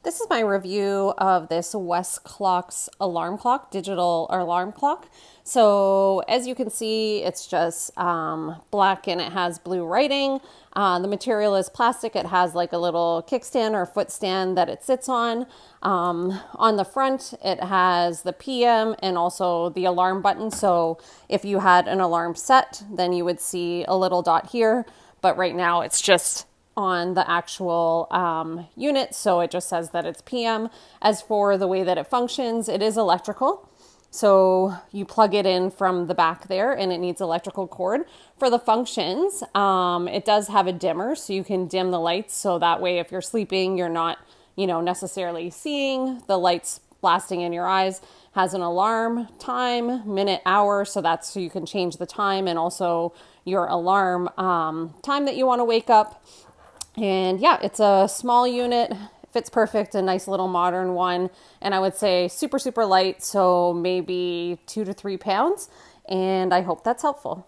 This is my review of this Westclox alarm clock, digital alarm clock. So as you can see, it's just black and it has blue writing. The material is plastic. It has like a little kickstand or foot stand that it sits on. On the front, it has the PM and also the alarm button. So if you had an alarm set, then you would see a little dot here. But right now it's just on the actual unit, so it just says that it's PM. As for the way that it functions, it is electrical. So you plug it in from the back there and it needs electrical cord. For the functions, it does have a dimmer, so you can dim the lights. So that way, if you're sleeping, you're not, necessarily seeing the lights blasting in your eyes. Has an alarm time, minute, hour, so that's so you can change the time and also your alarm time that you want to wake up. And yeah, it's a small unit, fits perfect, a nice little modern one. And I would say super, super light, so maybe 2 to 3 pounds. And I hope that's helpful.